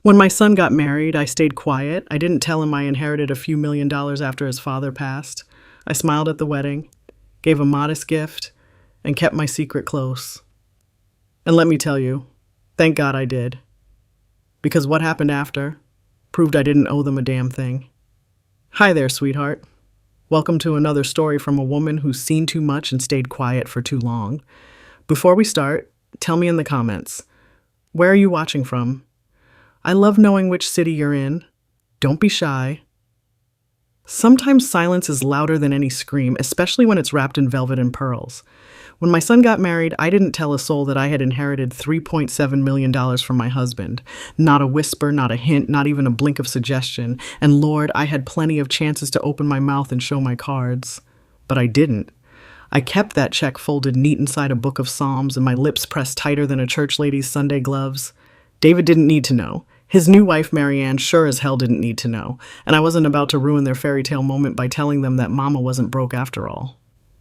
When my son got married, I stayed quiet. I didn't tell him I inherited a few $1 million after his father passed. I smiled at the wedding, gave a modest gift, and kept my secret close. And let me tell you, thank God I did. Because what happened after proved I didn't owe them a damn thing. Hi there, sweetheart. Welcome to another story from a woman who's seen too much and stayed quiet for too long. Before we start, tell me in the comments, where are you watching from? I love knowing which city you're in. Don't be shy. Sometimes silence is louder than any scream, especially when it's wrapped in velvet and pearls. When my son got married, I didn't tell a soul that I had inherited $3.7 million from my husband. Not a whisper, not a hint, not even a blink of suggestion. And Lord, I had plenty of chances to open my mouth and show my cards. But I didn't. I kept that check folded neat inside a book of Psalms and my lips pressed tighter than a church lady's Sunday gloves. David didn't need to know. His new wife, Marianne, sure as hell didn't need to know. And I wasn't about to ruin their fairy tale moment by telling them that Mama wasn't broke after all.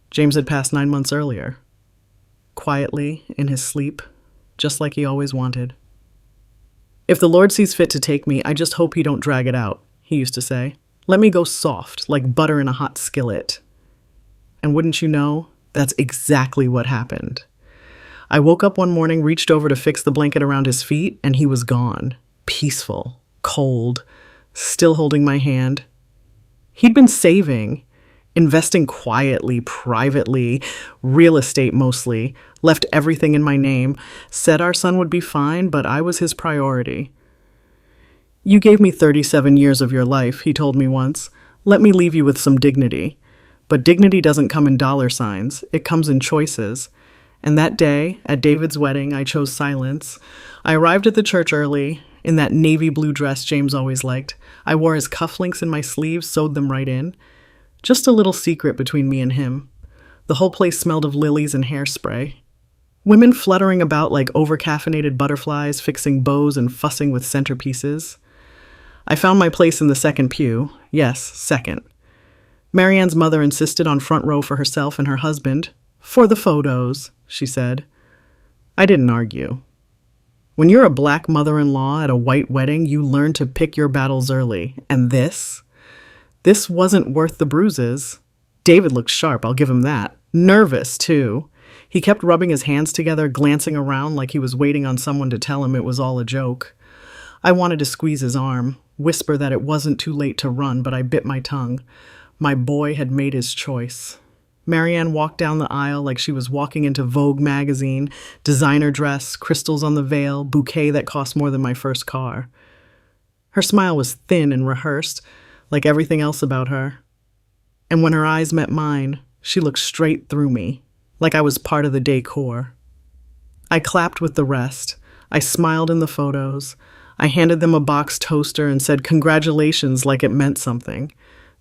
James had passed 9 months earlier. Quietly, in his sleep, just like he always wanted. If the Lord sees fit to take me, I just hope he don't drag it out, he used to say. Let me go soft, like butter in a hot skillet. And wouldn't you know, that's exactly what happened. I woke up one morning, reached over to fix the blanket around his feet, and he was gone. Peaceful, cold, still holding my hand. He'd been saving, investing quietly, privately, real estate mostly, left everything in my name, said our son would be fine, but I was his priority. You gave me 37 years of your life, he told me once. Let me leave you with some dignity. But dignity doesn't come in dollar signs, it comes in choices. And that day, at David's wedding, I chose silence. I arrived at the church early, in that navy blue dress James always liked. I wore his cufflinks in my sleeves, sewed them right in. Just a little secret between me and him. The whole place smelled of lilies and hairspray. Women fluttering about like over-caffeinated butterflies, fixing bows and fussing with centerpieces. I found my place in the second pew. Yes, second. Marianne's mother insisted on front row for herself and her husband. For the photos, she said. I didn't argue. When you're a black mother-in-law at a white wedding, you learn to pick your battles early. And this wasn't worth the bruises. David looked sharp, I'll give him that. Nervous, too. He kept rubbing his hands together, glancing around like he was waiting on someone to tell him it was all a joke. I wanted to squeeze his arm, whisper that it wasn't too late to run, but I bit my tongue. My boy had made his choice. Marianne walked down the aisle like she was walking into Vogue magazine, designer dress, crystals on the veil, bouquet that cost more than my first car. Her smile was thin and rehearsed, like everything else about her. And when her eyes met mine, she looked straight through me, like I was part of the decor. I clapped with the rest. I smiled in the photos. I handed them a box toaster and said congratulations like it meant something.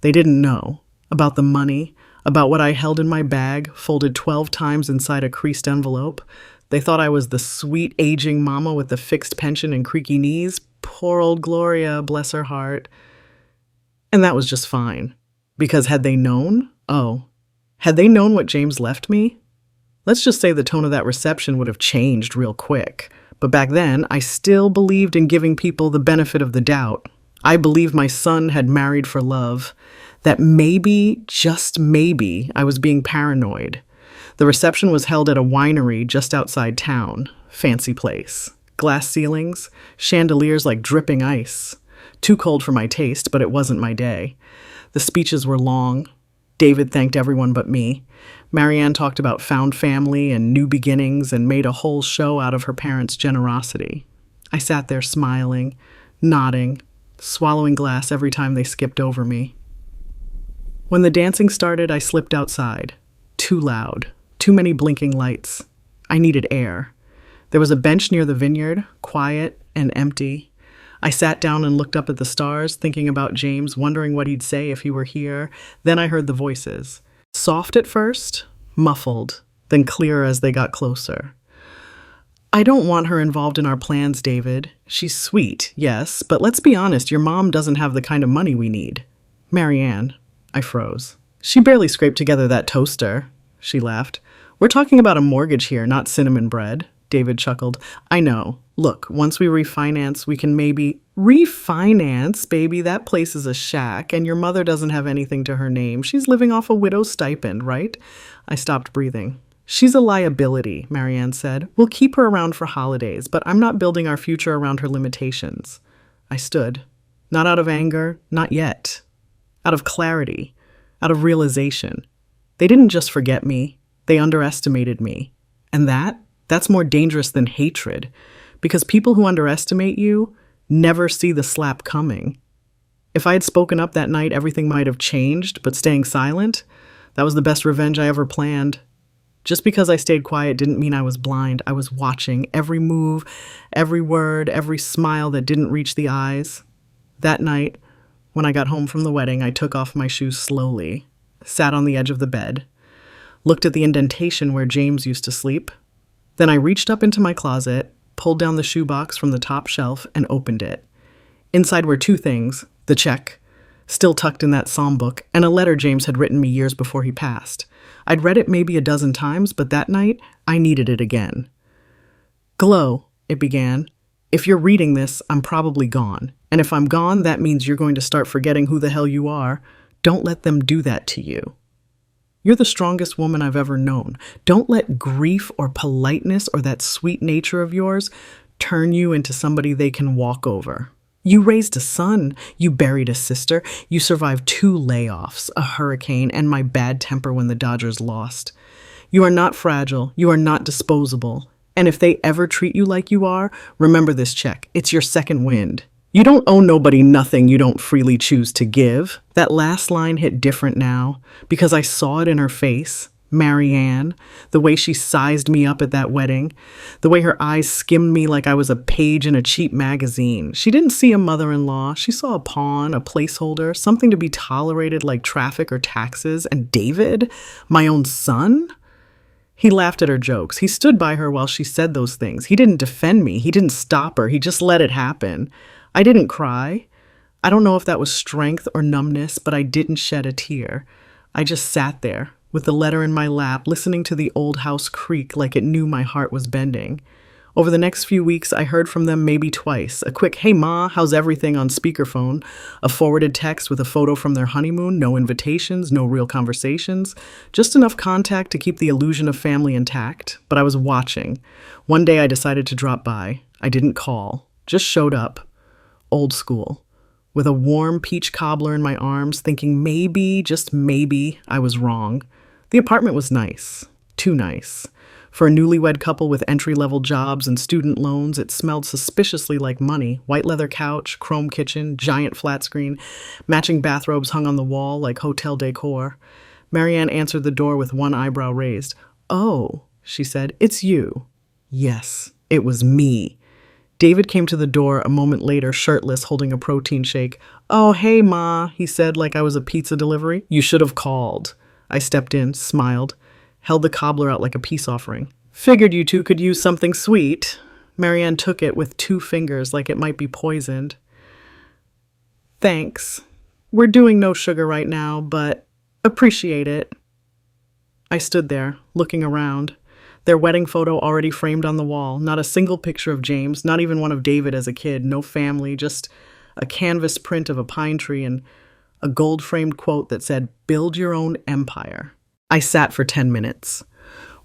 They didn't know about the money, about what I held in my bag, folded 12 times inside a creased envelope. They thought I was the sweet aging mama with the fixed pension and creaky knees. Poor old Gloria, bless her heart. And that was just fine. Because had they known? Had they known what James left me? Let's just say the tone of that reception would have changed real quick. But back then, I still believed in giving people the benefit of the doubt. I believed my son had married for love. That maybe, just maybe, I was being paranoid. The reception was held at a winery just outside town. Fancy place. Glass ceilings, chandeliers like dripping ice. Too cold for my taste, but it wasn't my day. The speeches were long. David thanked everyone but me. Marianne talked about found family and new beginnings and made a whole show out of her parents' generosity. I sat there smiling, nodding, swallowing glass every time they skipped over me. When the dancing started, I slipped outside. Too loud. Too many blinking lights. I needed air. There was a bench near the vineyard, quiet and empty. I sat down and looked up at the stars, thinking about James, wondering what he'd say if he were here. Then I heard the voices. Soft at first, muffled, then clearer as they got closer. I don't want her involved in our plans, David. She's sweet, yes, but let's be honest, your mom doesn't have the kind of money we need. Marianne. I froze. She barely scraped together that toaster. She laughed. We're talking about a mortgage here, not cinnamon bread. David chuckled. I know. Look, once we refinance, we can maybe... Refinance, baby? That place is a shack, and your mother doesn't have anything to her name. She's living off a widow's stipend, right? I stopped breathing. She's a liability, Marianne said. We'll keep her around for holidays, but I'm not building our future around her limitations. I stood. Not out of anger, not yet. Out of clarity, out of realization. They didn't just forget me, they underestimated me. And that's more dangerous than hatred, because people who underestimate you never see the slap coming. If I had spoken up that night, everything might have changed, but staying silent, that was the best revenge I ever planned. Just because I stayed quiet didn't mean I was blind. I was watching every move, every word, every smile that didn't reach the eyes. That night, when I got home from the wedding, I took off my shoes slowly, sat on the edge of the bed, looked at the indentation where James used to sleep. Then I reached up into my closet, pulled down the shoebox from the top shelf, and opened it. Inside were two things: the check, still tucked in that psalm book, and a letter James had written me years before he passed. I'd read it maybe a dozen times, but that night, I needed it again. Glow, it began. If you're reading this, I'm probably gone. And if I'm gone, that means you're going to start forgetting who the hell you are. Don't let them do that to you. You're the strongest woman I've ever known. Don't let grief or politeness or that sweet nature of yours turn you into somebody they can walk over. You raised a son. You buried a sister. You survived 2 layoffs, a hurricane, and my bad temper when the Dodgers lost. You are not fragile. You are not disposable. And if they ever treat you like you are, remember this check. It's your second wind. You don't owe nobody nothing you don't freely choose to give. That last line hit different now because I saw it in her face. Marianne, the way she sized me up at that wedding, the way her eyes skimmed me like I was a page in a cheap magazine. She didn't see a mother-in-law. She saw a pawn, a placeholder, something to be tolerated like traffic or taxes. And David, my own son? He laughed at her jokes. He stood by her while she said those things. He didn't defend me. He didn't stop her. He just let it happen. I didn't cry. I don't know if that was strength or numbness, but I didn't shed a tear. I just sat there with the letter in my lap, listening to the old house creak like it knew my heart was bending. Over the next few weeks, I heard from them maybe twice. A quick, "Hey Ma, how's everything?" on speakerphone. A forwarded text with a photo from their honeymoon. No invitations, no real conversations. Just enough contact to keep the illusion of family intact. But I was watching. One day I decided to drop by. I didn't call, just showed up. Old school. With a warm peach cobbler in my arms, thinking maybe, just maybe, I was wrong. The apartment was nice. Too nice. For a newlywed couple with entry-level jobs and student loans, it smelled suspiciously like money. White leather couch, chrome kitchen, giant flat screen, matching bathrobes hung on the wall like hotel decor. Marianne answered the door with one eyebrow raised. "Oh," she said, "it's you." Yes, it was me. David came to the door a moment later, shirtless, holding a protein shake. "Oh, hey, Ma," he said like I was a pizza delivery. "You should have called." I stepped in, smiled, held the cobbler out like a peace offering. "Figured you two could use something sweet." Marianne took it with 2 fingers like it might be poisoned. "Thanks. We're doing no sugar right now, but appreciate it." I stood there, looking around. Their wedding photo already framed on the wall. Not a single picture of James, not even one of David as a kid. No family, just a canvas print of a pine tree and a gold-framed quote that said, "Build your own empire." I sat for 10 minutes,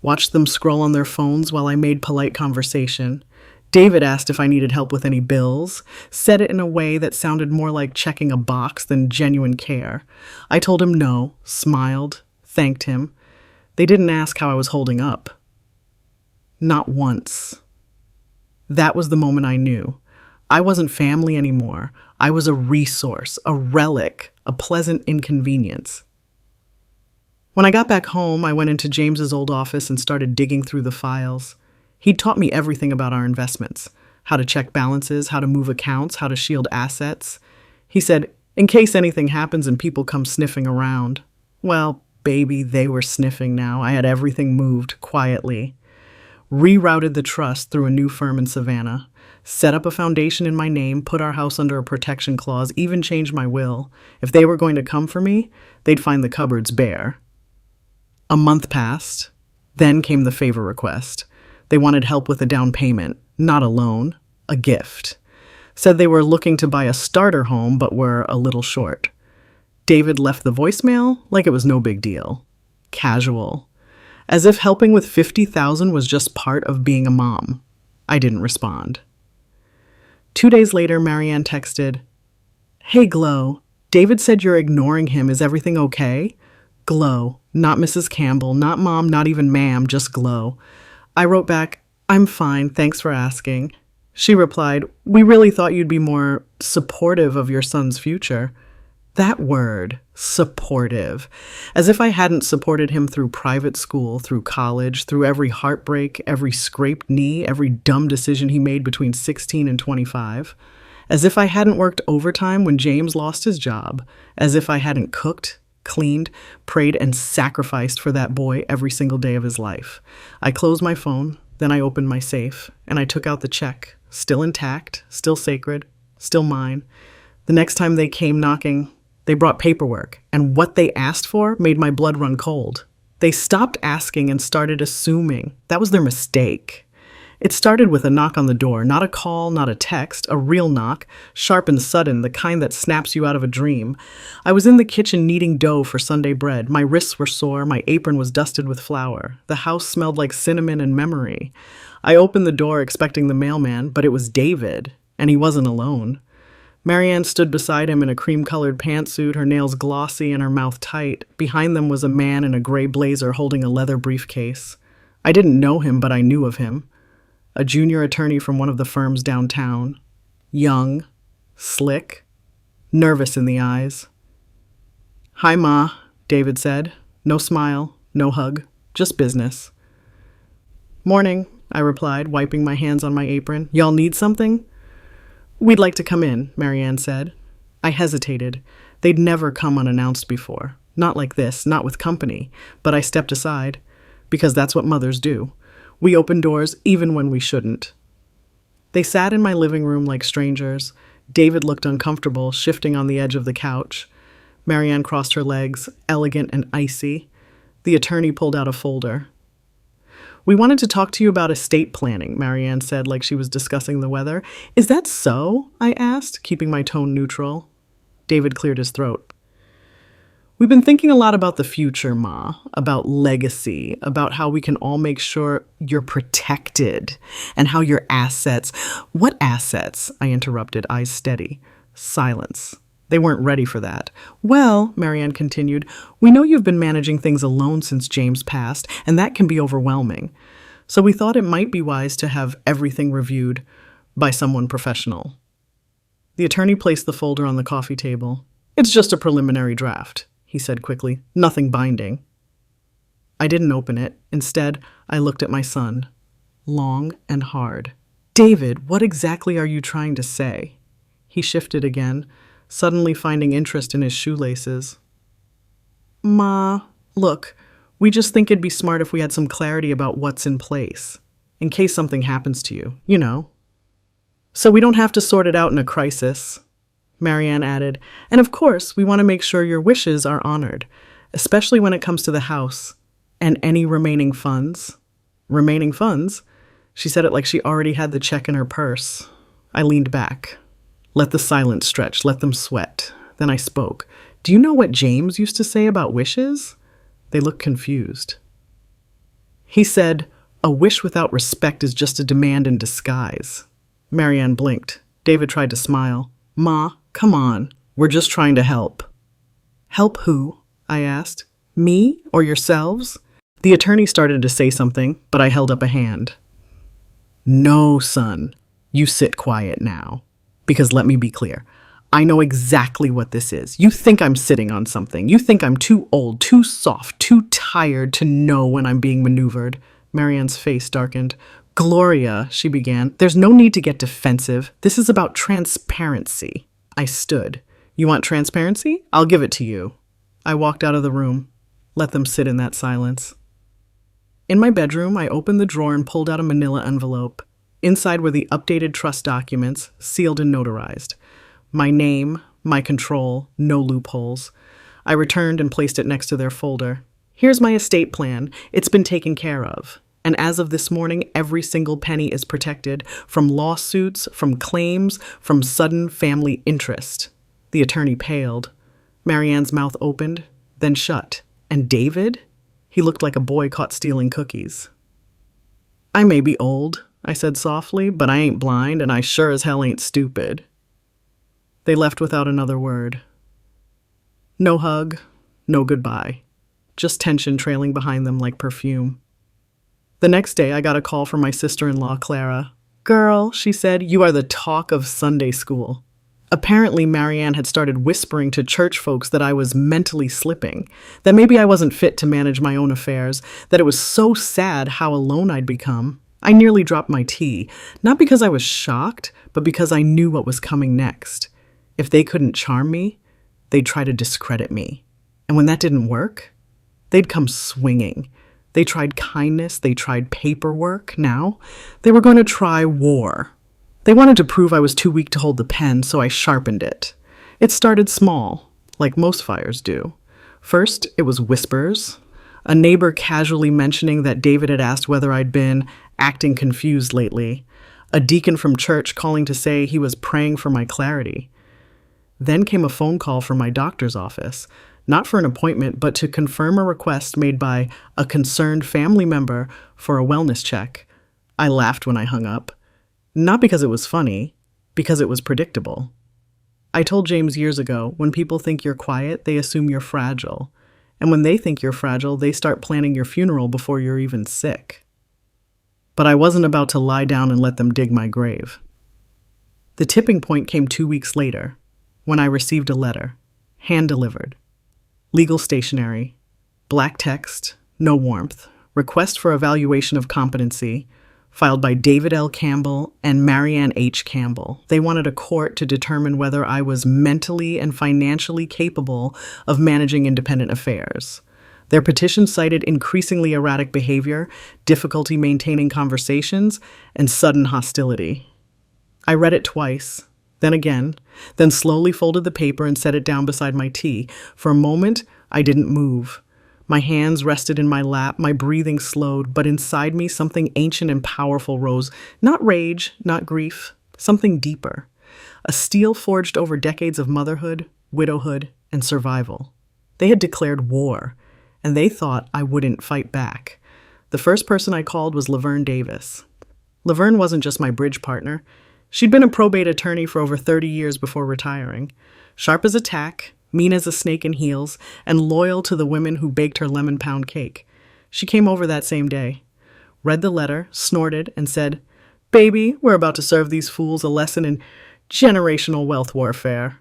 watched them scroll on their phones while I made polite conversation. David asked if I needed help with any bills, said it in a way that sounded more like checking a box than genuine care. I told him no, smiled, thanked him. They didn't ask how I was holding up. Not once. That was the moment I knew. I wasn't family anymore. I was a resource, a relic, a pleasant inconvenience. When I got back home, I went into James's old office and started digging through the files. He'd taught me everything about our investments, how to check balances, how to move accounts, how to shield assets. He said, in case anything happens and people come sniffing around. Well, baby, they were sniffing now. I had everything moved quietly. Rerouted the trust through a new firm in Savannah, set up a foundation in my name, put our house under a protection clause, even changed my will. If they were going to come for me, they'd find the cupboards bare. A month passed. Then came the favor request. They wanted help with a down payment, not a loan, a gift. Said they were looking to buy a starter home but were a little short. David left the voicemail like it was no big deal. Casual. As if helping with $50,000 was just part of being a mom. I didn't respond. 2 days later, Marianne texted, "Hey, Glo, David said you're ignoring him. Is everything okay?" Glo, not Mrs. Campbell, not Mom, not even Ma'am, just Glo. I wrote back, "I'm fine, thanks for asking." She replied, "We really thought you'd be more supportive of your son's future." That word, supportive. As if I hadn't supported him through private school, through college, through every heartbreak, every scraped knee, every dumb decision he made between 16 and 25. As if I hadn't worked overtime when James lost his job. As if I hadn't cooked, cleaned, prayed, and sacrificed for that boy every single day of his life. I closed my phone, then I opened my safe, and I took out the check. Still intact, still sacred, still mine. The next time they came knocking, they brought paperwork, and what they asked for made my blood run cold. They stopped asking and started assuming. That was their mistake. It started with a knock on the door, not a call, not a text, a real knock, sharp and sudden, the kind that snaps you out of a dream. I was in the kitchen kneading dough for Sunday bread. My wrists were sore, my apron was dusted with flour. The house smelled like cinnamon and memory. I opened the door expecting the mailman, but it was David, and he wasn't alone. Marianne stood beside him in a cream-colored pantsuit, her nails glossy and her mouth tight. Behind them was a man in a gray blazer holding a leather briefcase. I didn't know him, but I knew of him. A junior attorney from one of the firms downtown. Young, slick, nervous in the eyes. "Hi, Ma," David said. No smile, no hug, just business. "Morning," I replied, wiping my hands on my apron. "Y'all need something?" "We'd like to come in," Marianne said. I hesitated. They'd never come unannounced before. Not like this, not with company. But I stepped aside, because that's what mothers do. We open doors even when we shouldn't. They sat in my living room like strangers. David looked uncomfortable, shifting on the edge of the couch. Marianne crossed her legs, elegant and icy. The attorney pulled out a folder. "We wanted to talk to you about estate planning," Marianne said like she was discussing the weather. "Is that so?" I asked, keeping my tone neutral. David cleared his throat. "We've been thinking a lot about the future, Ma, about legacy, about how we can all make sure you're protected, and how your assets—" "What assets?" I interrupted, eyes steady. Silence. They weren't ready for that. "Well," Marianne continued, "we know you've been managing things alone since James passed, and that can be overwhelming. So we thought it might be wise to have everything reviewed by someone professional." The attorney placed the folder on the coffee table. "It's just a preliminary draft," he said quickly. "Nothing binding." I didn't open it. Instead, I looked at my son. Long and hard. "David, what exactly are you trying to say?" He shifted again, suddenly finding interest in his shoelaces. "Ma, look, we just think it'd be smart if we had some clarity about what's in place, in case something happens to you, you know. So we don't have to sort it out in a crisis." Marianne added, "And of course, we want to make sure your wishes are honored, especially when it comes to the house and any remaining funds." "Remaining funds?" She said it like she already had the check in her purse. I leaned back. Let the silence stretch, let them sweat. Then I spoke. "Do you know what James used to say about wishes?" They looked confused. "He said, 'A wish without respect is just a demand in disguise.'" Marianne blinked. David tried to smile. "Ma, come on. We're just trying to help." "Help who?" I asked. "Me or yourselves?" The attorney started to say something, but I held up a hand. "No, son. You sit quiet now. Because let me be clear. I know exactly what this is. You think I'm sitting on something. You think I'm too old, too soft, too tired to know when I'm being maneuvered." Marianne's face darkened. "Gloria," she began, "there's no need to get defensive. This is about transparency." I stood. "You want transparency? I'll give it to you." I walked out of the room. Let them sit in that silence. In my bedroom, I opened the drawer and pulled out a manila envelope. Inside were the updated trust documents, sealed and notarized. My name, my control, no loopholes. I returned and placed it next to their folder. "Here's my estate plan. It's been taken care of." And as of this morning, every single penny is protected from lawsuits, from claims, from sudden family interest. The attorney paled. Marianne's mouth opened, then shut. And David? He looked like a boy caught stealing cookies. I may be old, I said softly, but I ain't blind, and I sure as hell ain't stupid. They left without another word. No hug, no goodbye. Just tension trailing behind them like perfume. The next day, I got a call from my sister-in-law, Clara. Girl, she said, you are the talk of Sunday school. Apparently, Marianne had started whispering to church folks that I was mentally slipping, that maybe I wasn't fit to manage my own affairs, that it was so sad how alone I'd become. I nearly dropped my tea, not because I was shocked, but because I knew what was coming next. If they couldn't charm me, they'd try to discredit me. And when that didn't work, they'd come swinging. They tried kindness, they tried paperwork. Now, they were going to try war. They wanted to prove I was too weak to hold the pen, so I sharpened it. It started small, like most fires do. First, it was whispers. A neighbor casually mentioning that David had asked whether I'd been acting confused lately. A deacon from church calling to say he was praying for my clarity. Then came a phone call from my doctor's office, not for an appointment, but to confirm a request made by a concerned family member for a wellness check. I laughed when I hung up. Not because it was funny, because it was predictable. I told James years ago, when people think you're quiet, they assume you're fragile. And when they think you're fragile, they start planning your funeral before you're even sick. But I wasn't about to lie down and let them dig my grave. The tipping point came 2 weeks later, when I received a letter, hand-delivered. Legal stationery, black text, no warmth, request for evaluation of competency, filed by David L. Campbell and Marianne H. Campbell. They wanted a court to determine whether I was mentally and financially capable of managing independent affairs. Their petition cited increasingly erratic behavior, difficulty maintaining conversations, and sudden hostility. I read it twice, then again, then slowly folded the paper and set it down beside my tea. For a moment, I didn't move. My hands rested in my lap, my breathing slowed, but inside me something ancient and powerful rose. Not rage, not grief, something deeper. A steel forged over decades of motherhood, widowhood, and survival. They had declared war, and they thought I wouldn't fight back. The first person I called was Laverne Davis. Laverne wasn't just my bridge partner. She'd been a probate attorney for over 30 years before retiring. Sharp as a tack, mean as a snake in heels, and loyal to the women who baked her lemon pound cake. She came over that same day, read the letter, snorted, and said, "Baby, we're about to serve these fools a lesson in generational wealth warfare."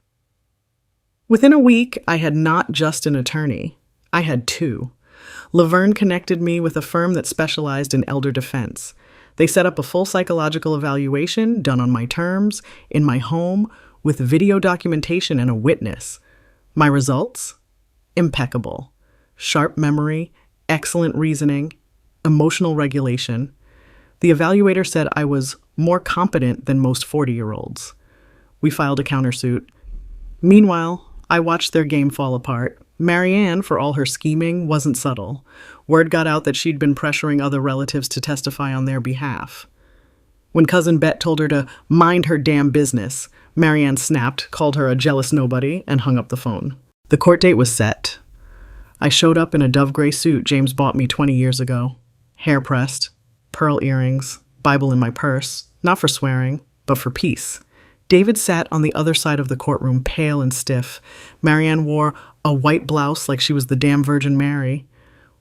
Within a week, I had not just an attorney. I had two. Laverne connected me with a firm that specialized in elder defense. They set up a full psychological evaluation done on my terms, in my home, with video documentation and a witness. My results? Impeccable. Sharp memory, excellent reasoning, emotional regulation. The evaluator said I was more competent than most 40-year-olds. We filed a countersuit. Meanwhile, I watched their game fall apart. Marianne, for all her scheming, wasn't subtle. Word got out that she'd been pressuring other relatives to testify on their behalf. When Cousin Bet told her to mind her damn business, Marianne snapped, called her a jealous nobody, and hung up the phone. The court date was set. I showed up in a dove gray suit James bought me 20 years ago. Hair pressed, pearl earrings, Bible in my purse, not for swearing, but for peace. David sat on the other side of the courtroom, pale and stiff. Marianne wore a white blouse like she was the damn Virgin Mary.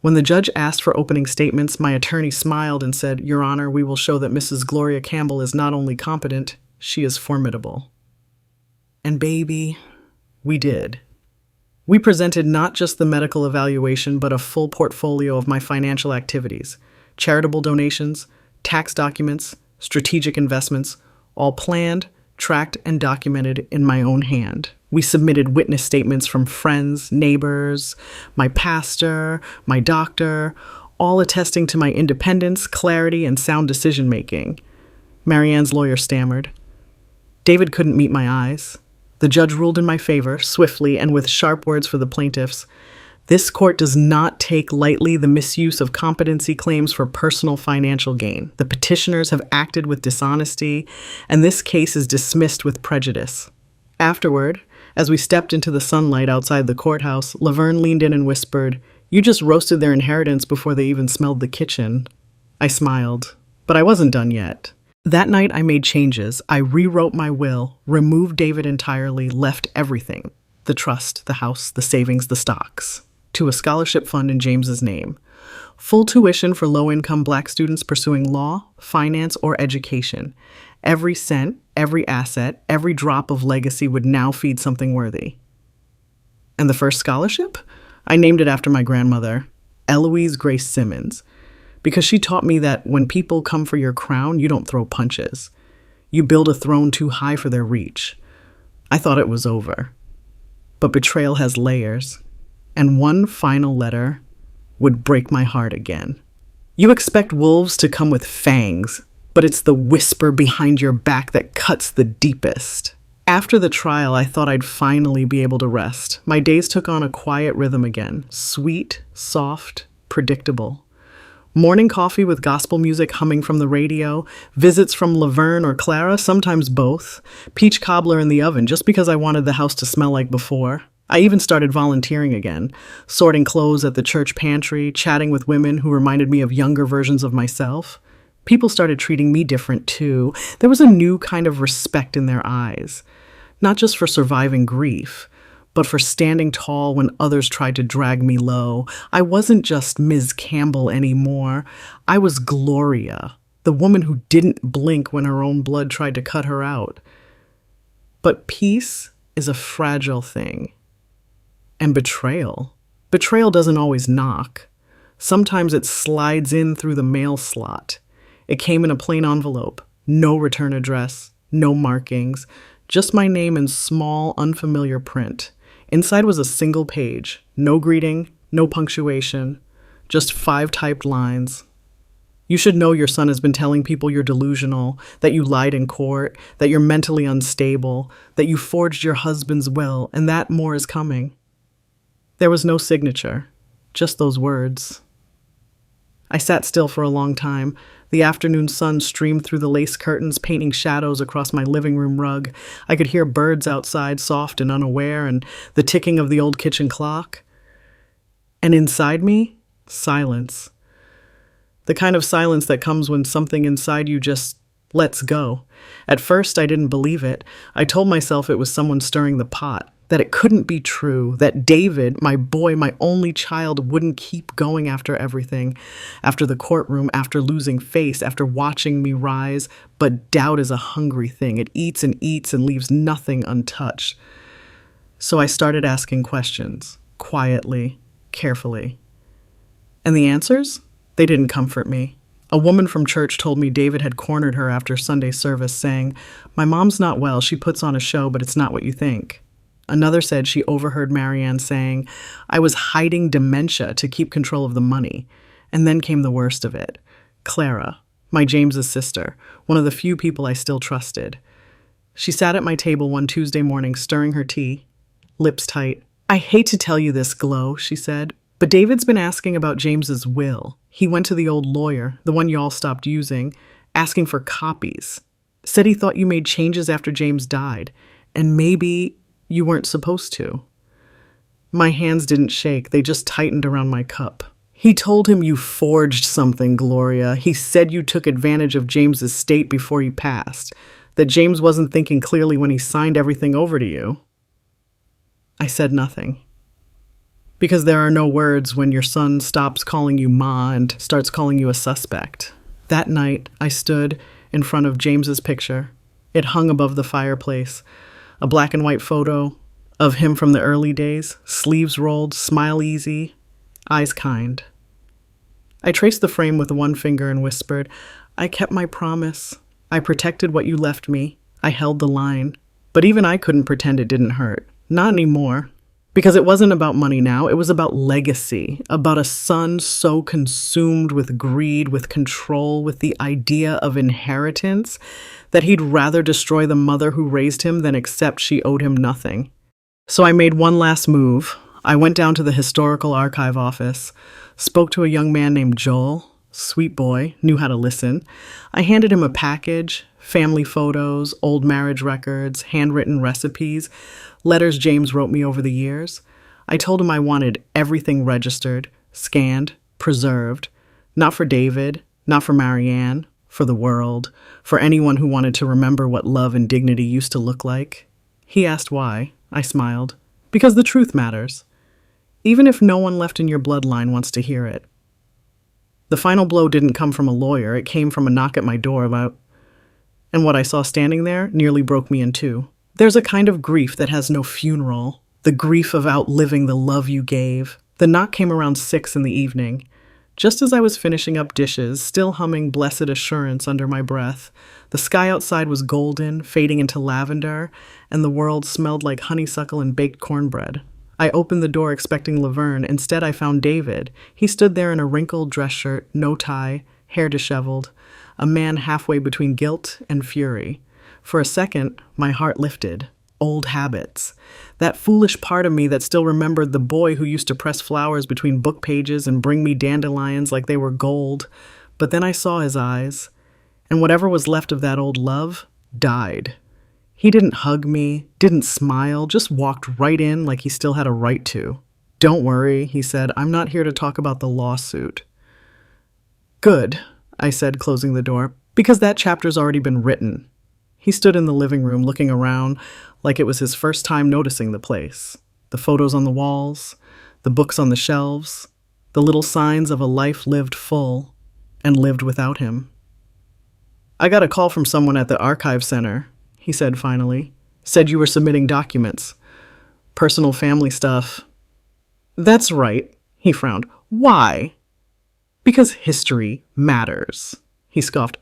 When the judge asked for opening statements, my attorney smiled and said, "Your Honor, we will show that Mrs. Gloria Campbell is not only competent, she is formidable." And baby, we did. We presented not just the medical evaluation, but a full portfolio of my financial activities, charitable donations, tax documents, strategic investments, all planned, tracked, and documented in my own hand. We submitted witness statements from friends, neighbors, my pastor, my doctor, all attesting to my independence, clarity, and sound decision-making. Marianne's lawyer stammered. David couldn't meet my eyes. The judge ruled in my favor, swiftly and with sharp words for the plaintiffs. This court does not take lightly the misuse of competency claims for personal financial gain. The petitioners have acted with dishonesty, and this case is dismissed with prejudice. Afterward, as we stepped into the sunlight outside the courthouse, Laverne leaned in and whispered, "You just roasted their inheritance before they even smelled the kitchen." I smiled, but I wasn't done yet. That night I made changes. I rewrote my will, removed David entirely, left everything, the trust, the house, the savings, the stocks, to a scholarship fund in James's name. Full tuition for low-income Black students pursuing law, finance, or education. Every cent, every asset, every drop of legacy would now feed something worthy. And the first scholarship? I named it after my grandmother, Eloise Grace Simmons, because she taught me that when people come for your crown, you don't throw punches. You build a throne too high for their reach. I thought it was over. But betrayal has layers, and one final letter would break my heart again. You expect wolves to come with fangs, but it's the whisper behind your back that cuts the deepest. After the trial, I thought I'd finally be able to rest. My days took on a quiet rhythm again, sweet, soft, predictable. Morning coffee with gospel music humming from the radio, visits from Laverne or Clara, sometimes both, peach cobbler in the oven just because I wanted the house to smell like before. I even started volunteering again, sorting clothes at the church pantry, chatting with women who reminded me of younger versions of myself. People started treating me different too. There was a new kind of respect in their eyes, not just for surviving grief, but for standing tall when others tried to drag me low. I wasn't just Ms. Campbell anymore. I was Gloria, the woman who didn't blink when her own blood tried to cut her out. But peace is a fragile thing. And betrayal doesn't always knock. Sometimes it slides in through the mail slot. It came in a plain envelope, no return address, no markings, just my name in small, unfamiliar print. Inside was a single page, no greeting, no punctuation, just 5 typed lines. You should know your son has been telling people you're delusional, that you lied in court, that you're mentally unstable, that you forged your husband's will, and that more is coming. There was no signature, just those words. I sat still for a long time. The afternoon sun streamed through the lace curtains, painting shadows across my living room rug. I could hear birds outside, soft and unaware, and the ticking of the old kitchen clock. And inside me, silence. The kind of silence that comes when something inside you just lets go. At first, I didn't believe it. I told myself it was someone stirring the pot, that it couldn't be true, that David, my boy, my only child, wouldn't keep going after everything, after the courtroom, after losing face, after watching me rise. But doubt is a hungry thing. It eats and leaves nothing untouched. So I started asking questions, quietly, carefully. And the answers? They didn't comfort me. A woman from church told me David had cornered her after Sunday service, saying, "My mom's not well. She puts on a show, but it's not what you think." Another said she overheard Marianne saying, "I was hiding dementia to keep control of the money." And then came the worst of it. Clara, my James's sister, one of the few people I still trusted. She sat at my table one Tuesday morning, stirring her tea, lips tight. "I hate to tell you this, Glo," she said, "but David's been asking about James's will. He went to the old lawyer, the one y'all stopped using, asking for copies. Said he thought you made changes after James died, and maybe you weren't supposed to." My hands didn't shake, they just tightened around my cup. "He told him you forged something, Gloria. He said you took advantage of James's estate before he passed, that James wasn't thinking clearly when he signed everything over to you." I said nothing. Because there are no words when your son stops calling you Ma and starts calling you a suspect. That night, I stood in front of James's picture. It hung above the fireplace. A black and white photo of him from the early days, sleeves rolled, smile easy, eyes kind. I traced the frame with one finger and whispered, "I kept my promise. I protected what you left me. I held the line." But even I couldn't pretend it didn't hurt. Not anymore. Because it wasn't about money now, it was about legacy, about a son so consumed with greed, with control, with the idea of inheritance, that he'd rather destroy the mother who raised him than accept she owed him nothing. So I made one last move. I went down to the historical archive office, spoke to a young man named Joel. Sweet boy, knew how to listen. I handed him a package, family photos, old marriage records, handwritten recipes, letters James wrote me over the years. I told him I wanted everything registered, scanned, preserved, not for David, not for Marianne, for the world, for anyone who wanted to remember what love and dignity used to look like. He asked why. I smiled. Because the truth matters. Even if no one left in your bloodline wants to hear it. The final blow didn't come from a lawyer. It came from a knock at my door and what I saw standing there nearly broke me in two. There's a kind of grief that has no funeral. The grief of outliving the love you gave. The knock came around 6 p.m. Just as I was finishing up dishes, still humming Blessed Assurance under my breath. The sky outside was golden, fading into lavender, and the world smelled like honeysuckle and baked cornbread. I opened the door expecting Laverne. Instead, I found David. He stood there in a wrinkled dress shirt, no tie, hair disheveled, a man halfway between guilt and fury. For a second, my heart lifted. Old habits. That foolish part of me that still remembered the boy who used to press flowers between book pages and bring me dandelions like they were gold. But then I saw his eyes, and whatever was left of that old love died. He didn't hug me, didn't smile, just walked right in like he still had a right to. Don't worry, he said, I'm not here to talk about the lawsuit. Good, I said, closing the door, because that chapter's already been written. He stood in the living room looking around like it was his first time noticing the place. The photos on the walls, the books on the shelves, the little signs of a life lived full and lived without him. I got a call from someone at the archive center, he said finally. Said you were submitting documents. Personal family stuff. That's right, he frowned. Why? Because history matters, he scoffed.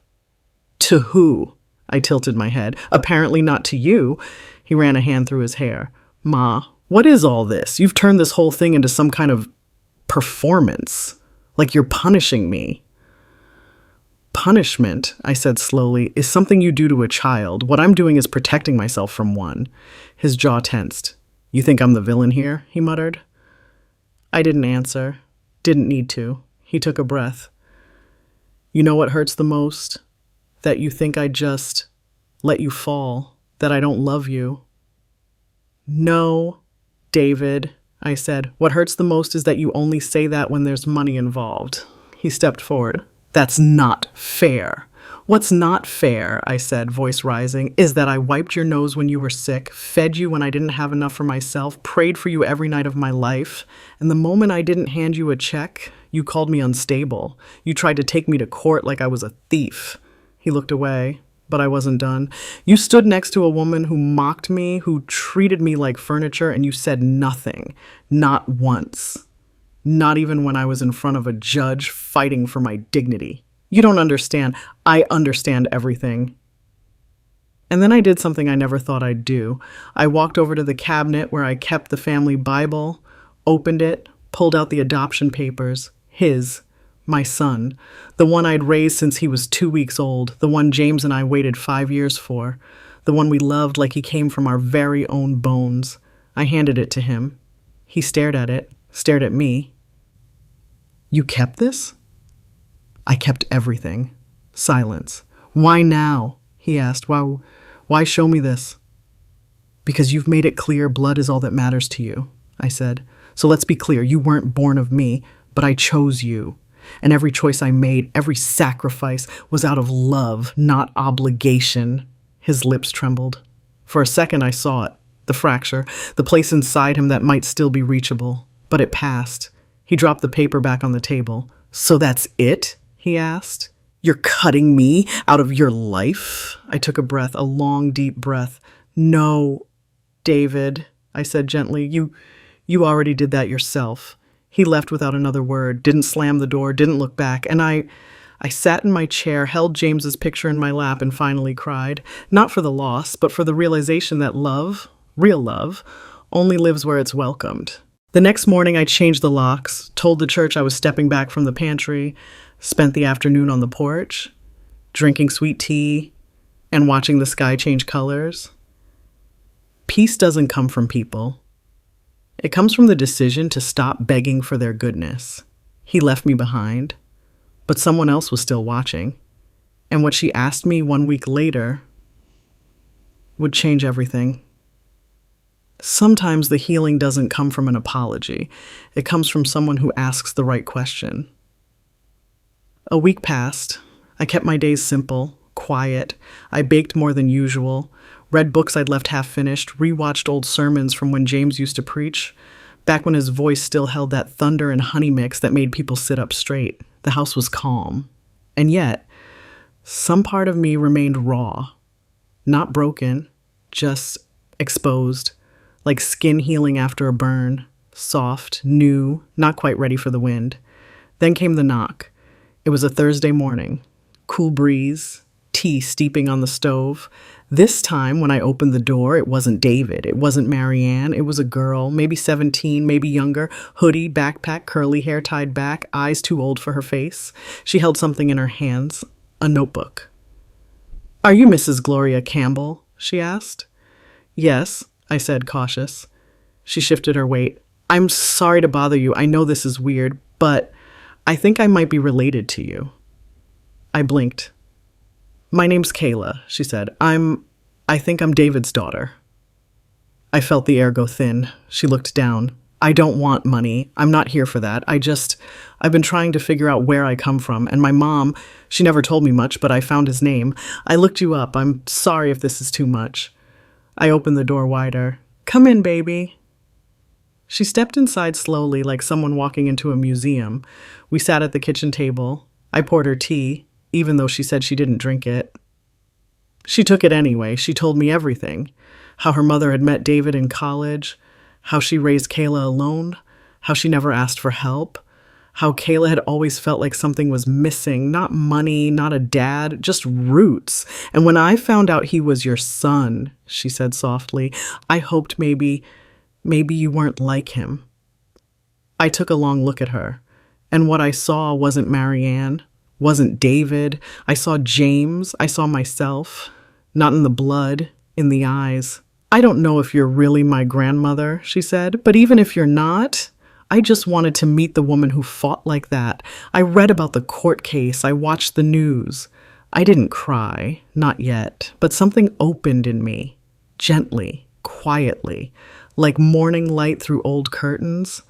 To who? I tilted my head. Apparently not to you. He ran a hand through his hair. Ma, what is all this? You've turned this whole thing into some kind of performance. Like you're punishing me. Punishment, I said slowly, is something you do to a child. What I'm doing is protecting myself from one. His jaw tensed. You think I'm the villain here? He muttered. I didn't answer. Didn't need to. He took a breath. You know what hurts the most? That you think I just let you fall. That I don't love you. No, David, I said. What hurts the most is that you only say that when there's money involved. He stepped forward. That's not fair. What's not fair, I said, voice rising, is that I wiped your nose when you were sick, fed you when I didn't have enough for myself, prayed for you every night of my life, and the moment I didn't hand you a check, you called me unstable. You tried to take me to court like I was a thief. He looked away, but I wasn't done. You stood next to a woman who mocked me, who treated me like furniture, and you said nothing. Not once. Not even when I was in front of a judge fighting for my dignity. You don't understand. I understand everything. And then I did something I never thought I'd do. I walked over to the cabinet where I kept the family Bible, opened it, pulled out the adoption papers. His, my son, the one I'd raised since he was 2 weeks old, the one James and I waited 5 years for, the one we loved like he came from our very own bones. I handed it to him. He stared at it, stared at me. You kept this? I kept everything. Silence. Why now? He asked. Why show me this? Because you've made it clear blood is all that matters to you, I said. So let's be clear. You weren't born of me, but I chose you. And every choice I made, every sacrifice was out of love, not obligation. His lips trembled. For a second I saw it, the fracture, the place inside him that might still be reachable. But it passed. He dropped the paper back on the table. So that's it? He asked. You're cutting me out of your life? I took a breath, a long, deep breath. No, David, I said gently. You already did that yourself. He left without another word, didn't slam the door, didn't look back, and I sat in my chair, held James's picture in my lap, and finally cried. Not for the loss, but for the realization that love, real love, only lives where it's welcomed. The next morning, I changed the locks, told the church I was stepping back from the pantry, spent the afternoon on the porch, drinking sweet tea, and watching the sky change colors. Peace doesn't come from people. It comes from the decision to stop begging for their goodness. He left me behind, but someone else was still watching. And what she asked me 1 week later would change everything. Sometimes the healing doesn't come from an apology. It comes from someone who asks the right question. A week passed. I kept my days simple, quiet. I baked more than usual, read books I'd left half finished, rewatched old sermons from when James used to preach, back when his voice still held that thunder and honey mix that made people sit up straight. The house was calm. And yet, some part of me remained raw. Not broken, just exposed, like skin healing after a burn, soft, new, not quite ready for the wind. Then came the knock. It was a Thursday morning. Cool breeze, tea steeping on the stove. This time, when I opened the door, it wasn't David. It wasn't Marianne. It was a girl, maybe 17, maybe younger, hoodie, backpack, curly hair tied back, eyes too old for her face. She held something in her hands, a notebook. "Are you Mrs. Gloria Campbell?" she asked. "Yes," I said, cautious. She shifted her weight. "I'm sorry to bother you. I know this is weird, but I think I might be related to you." I blinked. "My name's Kayla," she said. I think I'm David's daughter." I felt the air go thin. She looked down. "I don't want money. I'm not here for that. I've been trying to figure out where I come from, and my mom, she never told me much, but I found his name. I looked you up. I'm sorry if this is too much." I opened the door wider. "Come in, baby." She stepped inside slowly, like someone walking into a museum. We sat at the kitchen table. I poured her tea, even though she said she didn't drink it. She took it anyway. She told me everything. How her mother had met David in college, how she raised Kayla alone, how she never asked for help, how Kayla had always felt like something was missing, not money, not a dad, just roots. "And when I found out he was your son," she said softly, "I hoped maybe you weren't like him." I took a long look at her, and what I saw wasn't Marianne, wasn't David. I saw James. I saw myself. Not in the blood, in the eyes. "I don't know if you're really my grandmother," she said, "but even if you're not, I just wanted to meet the woman who fought like that. I read about the court case. I watched the news. I didn't cry, not yet, but something opened in me, gently, quietly, like morning light through old curtains.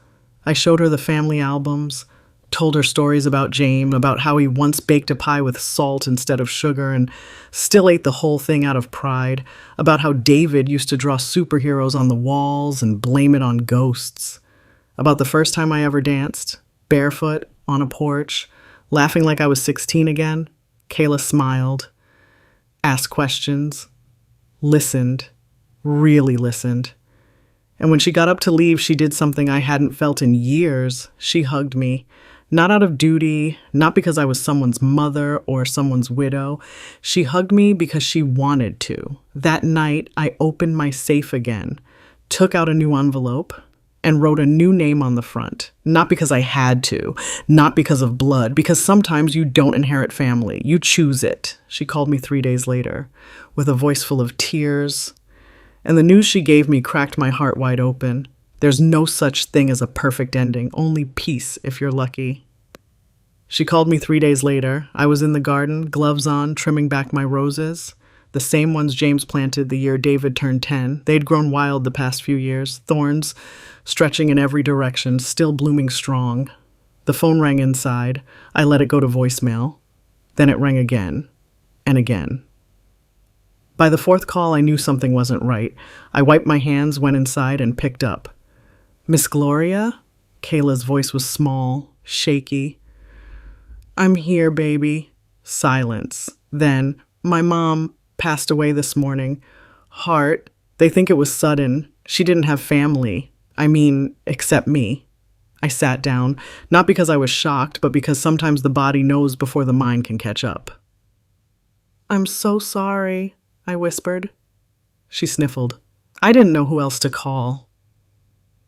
I showed her the family albums, told her stories about James, about how he once baked a pie with salt instead of sugar and still ate the whole thing out of pride, about how David used to draw superheroes on the walls and blame it on ghosts, about the first time I ever danced, barefoot, on a porch, laughing like I was 16 again. Kayla smiled, asked questions, listened, really listened. And when she got up to leave, she did something I hadn't felt in years. She hugged me. Not out of duty, not because I was someone's mother or someone's widow. She hugged me because she wanted to. That night, I opened my safe again, took out a new envelope, and wrote a new name on the front. Not because I had to, not because of blood, because sometimes you don't inherit family. You choose it. She called me 3 days later, with a voice full of tears. And the news she gave me cracked my heart wide open. There's no such thing as a perfect ending, only peace if you're lucky. She called me 3 days later. I was in the garden, gloves on, trimming back my roses. The same ones James planted the year David turned 10. They'd grown wild the past few years, thorns stretching in every direction, still blooming strong. The phone rang inside. I let it go to voicemail. Then it rang again and again. By the fourth call, I knew something wasn't right. I wiped my hands, went inside, and picked up. "Miss Gloria?" Kayla's voice was small, shaky. "I'm here, baby." Silence. Then, "My mom passed away this morning. Heart. They think it was sudden. She didn't have family. Except me." I sat down, not because I was shocked, but because sometimes the body knows before the mind can catch up. "I'm so sorry," I whispered. She sniffled. "I didn't know who else to call."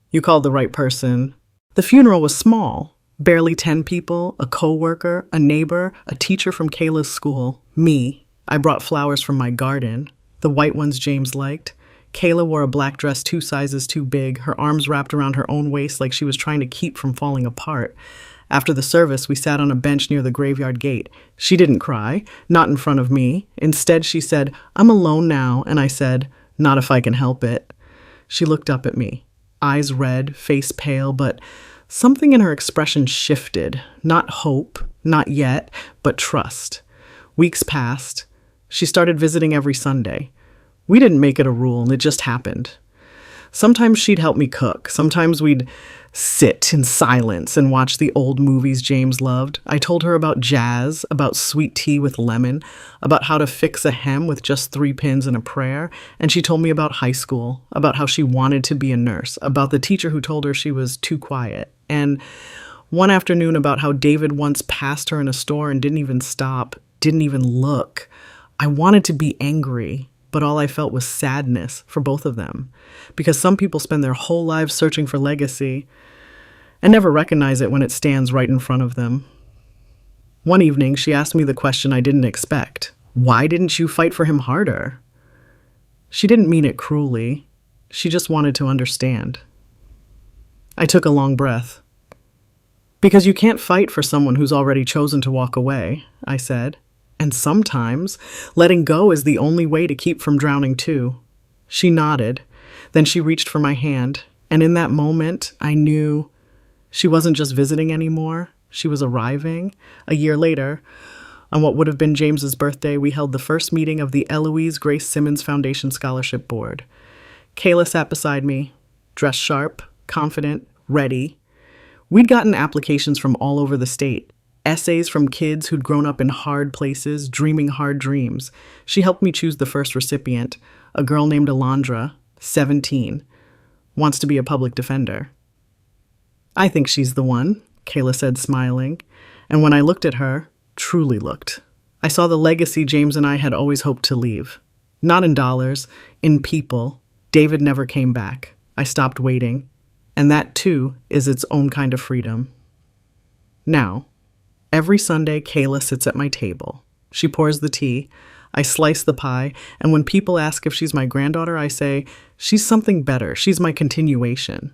"You called the right person." The funeral was small. Barely 10 people, a coworker, a neighbor, a teacher from Kayla's school, me. I brought flowers from my garden, the white ones James liked. Kayla wore a black dress 2 sizes too big, her arms wrapped around her own waist like she was trying to keep from falling apart. After the service, we sat on a bench near the graveyard gate. She didn't cry, not in front of me. Instead, she said, "I'm alone now," and I said, "Not if I can help it." She looked up at me, eyes red, face pale, but something in her expression shifted. Not hope, not yet, but trust. Weeks passed. She started visiting every Sunday. We didn't make it a rule, and it just happened. Sometimes she'd help me cook. Sometimes we'd sit in silence and watch the old movies James loved. I told her about jazz, about sweet tea with lemon, about how to fix a hem with just 3 pins and a prayer. And she told me about high school, about how she wanted to be a nurse, about the teacher who told her she was too quiet. And one afternoon about how David once passed her in a store and didn't even stop, didn't even look. I wanted to be angry, but all I felt was sadness for both of them. Because some people spend their whole lives searching for legacy and never recognize it when it stands right in front of them. One evening, she asked me the question I didn't expect. Why didn't you fight for him harder? She didn't mean it cruelly. She just wanted to understand. I took a long breath. Because you can't fight for someone who's already chosen to walk away, I said. And sometimes letting go is the only way to keep from drowning too. She nodded. Then she reached for my hand. And in that moment, I knew she wasn't just visiting anymore. She was arriving. A year later, on what would have been James's birthday, we held the first meeting of the Eloise Grace Simmons Foundation Scholarship Board. Kayla sat beside me, dressed sharp, confident, ready. We'd gotten applications from all over the state. Essays from kids who'd grown up in hard places, dreaming hard dreams. She helped me choose the first recipient, a girl named Alondra, 17, wants to be a public defender. "I think she's the one," Kayla said, smiling. And when I looked at her, truly looked, I saw the legacy James and I had always hoped to leave. Not in dollars, in people. David never came back. I stopped waiting. And that, too, is its own kind of freedom. Now, every Sunday, Kayla sits at my table. She pours the tea. I slice the pie, and when people ask if she's my granddaughter, I say, she's something better. She's my continuation.